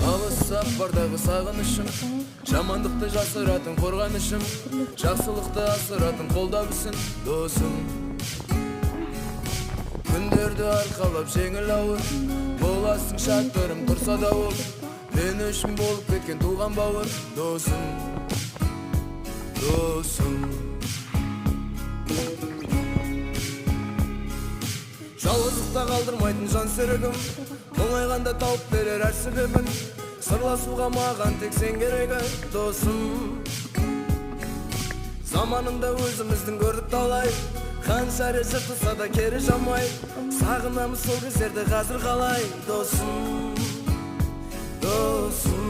Алысап бардағы сағынышым, жамандықты жасыратын қорғанышым, жақсылықты асыратын қолда білсін досым. Күндерді арқалап жеңіл ауыр, боласың шаттырым тұрса да ол, мен үшін болып кеткен туған бауыр досым, досым. Жалғыздықта қалдырмайтын жан серігім, оңайғанда тауып берер әр себебін, сырласуға маған тек сен керегі досым. Заманында өзіміздің көрдік талай, қанша рет жыртылса да кері жамай, сағынамыз сол кездерді қазір қалай досым, досым.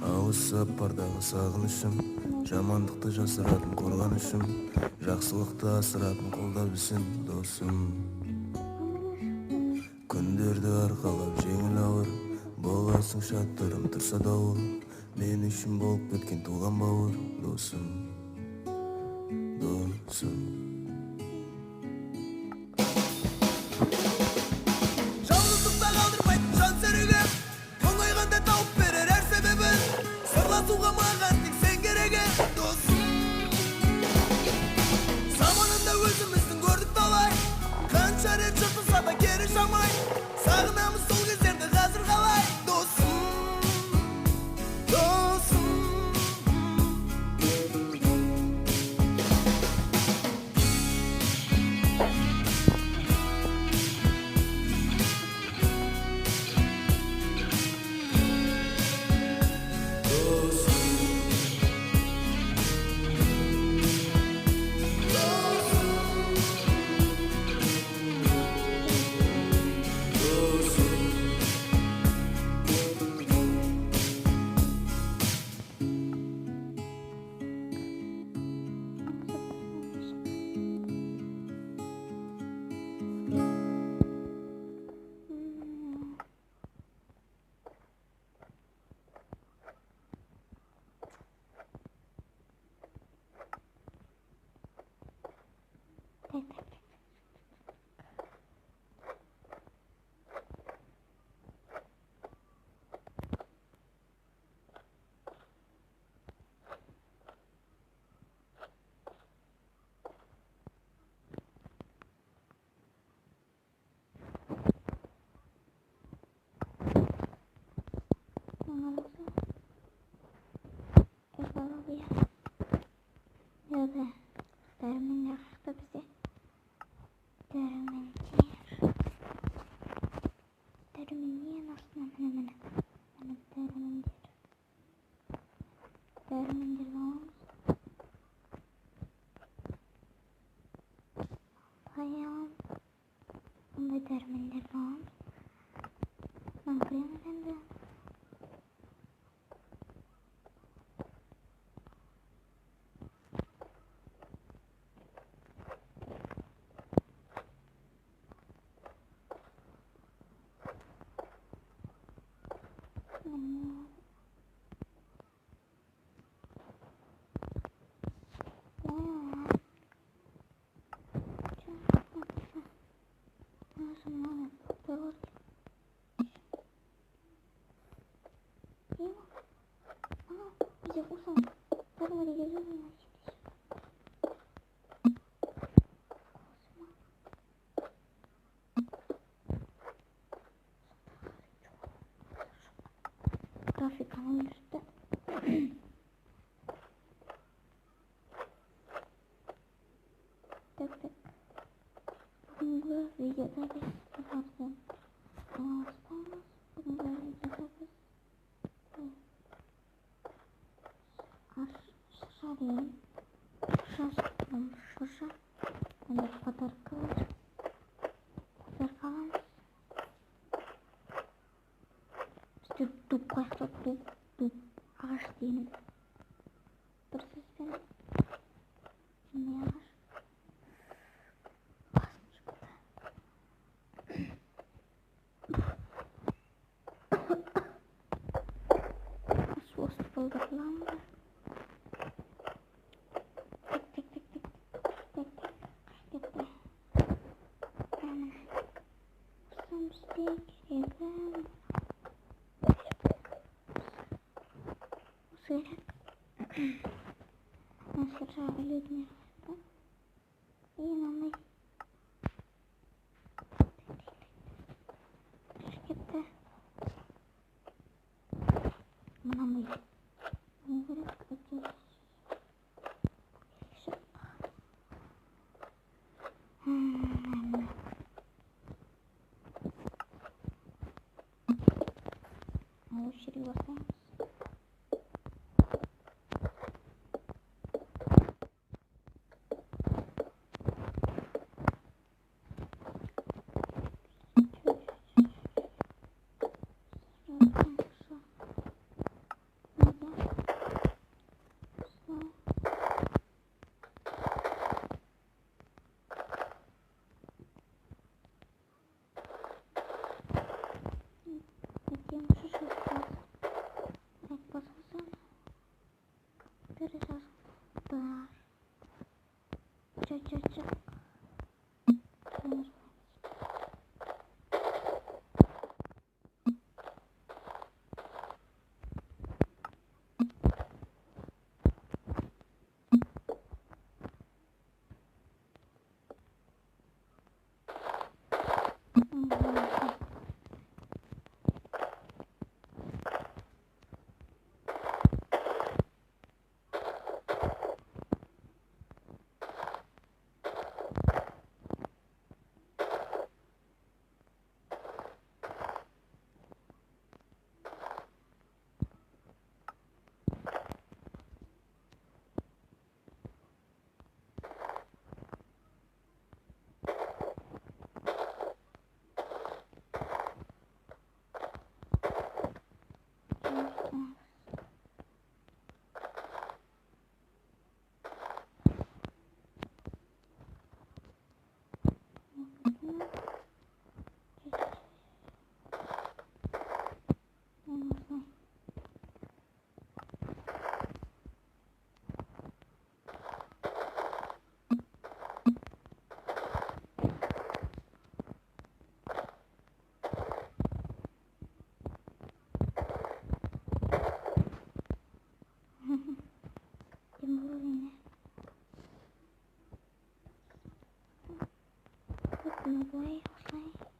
Алысап бардағы сағынышым, жамандықты жасыратын қорғанышым, жақсылықты асыратын қолда білсін досым. Күндерді арқалап жеңіл ауыр, боласың шаттырым тұрса да ол, мен үшін болып кеткен туған бауыр досым, досым. Жалғыздықта қалдырмайтын жан серігім, оңайғанда тауып берер әр себебін, сырласуға маған тек сен керегі досым. Заманында өзіміздің көрдік талай, қанша рет жыртылса да кері жамай, сағынамыз сол кездерді қазір қалай досым, досым. Terminler da bize terminler aslında hemen terminler var. Bayağı bunda terminler var. Ben kıyamadım da. Bize kursan, parmağı gözüm mü? Grafik kanalın üstte. Tek tek. Bugün bu videoda biz kapattım. Bugün bu videoda biz şarjım. Şarj. Onda pодарка var. Туп қаяқта туп ағаш деймін. Бір сөзбен не ағаш? Басым шықты. Осы болдырламды. Тек. Кетті. Осым бізде керегім. Осы керек. Насырша өледіне қойды. Мынандай. Кетті. Мынандай. Не керек? Өте. Очередь бастаймыз. Mulai selesai.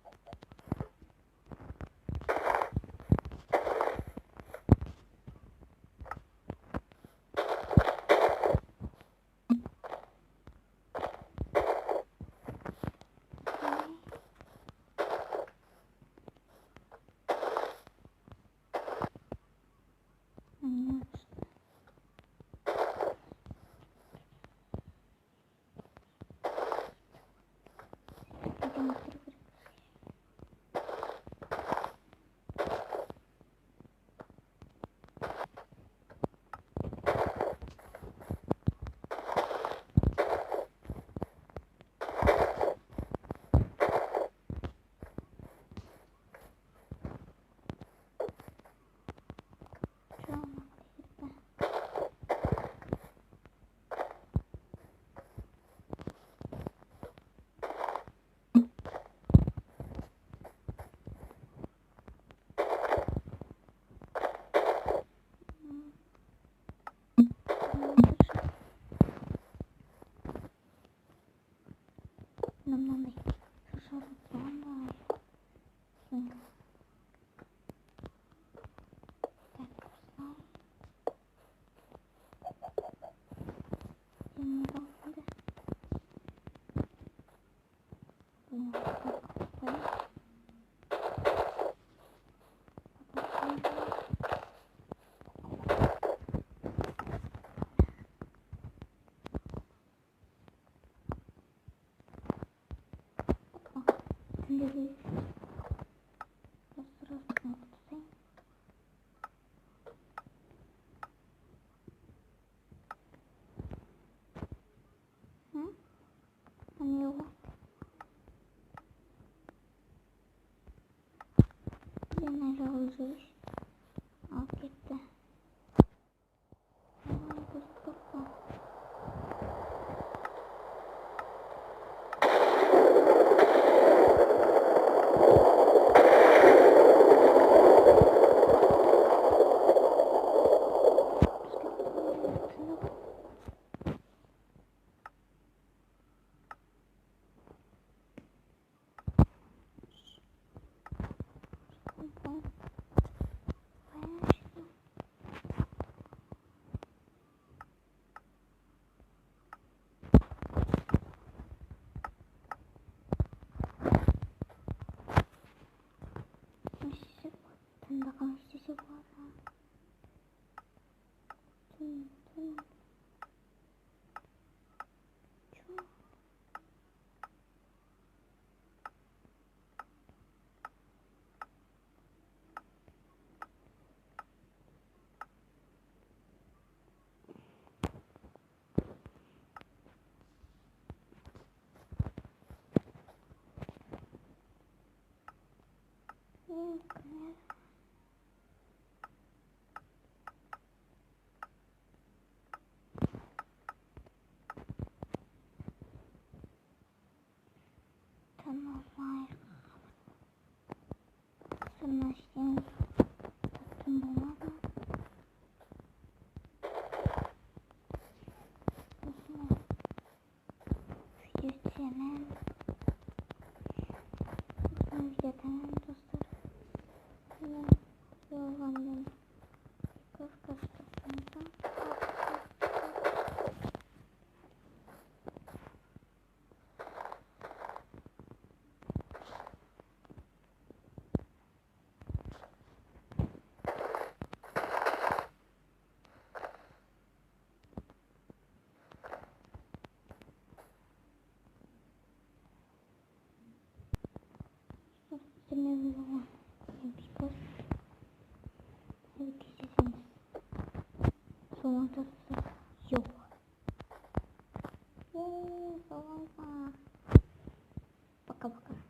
Мынандай шашалып тұрғандай. Так, осылай. Демін қалғанды. Сразу Hani yok. Generalci. Al gitti. Bakalım işte bu arada. Tamam, hayır. Sonra şimdi taktım bunu da. Video çemen. Video tamam dostlar. Yollandım. Kaç kısmında. Bilmiyorum. Because herkesin sonunda yok. Sonunda. Baka baka.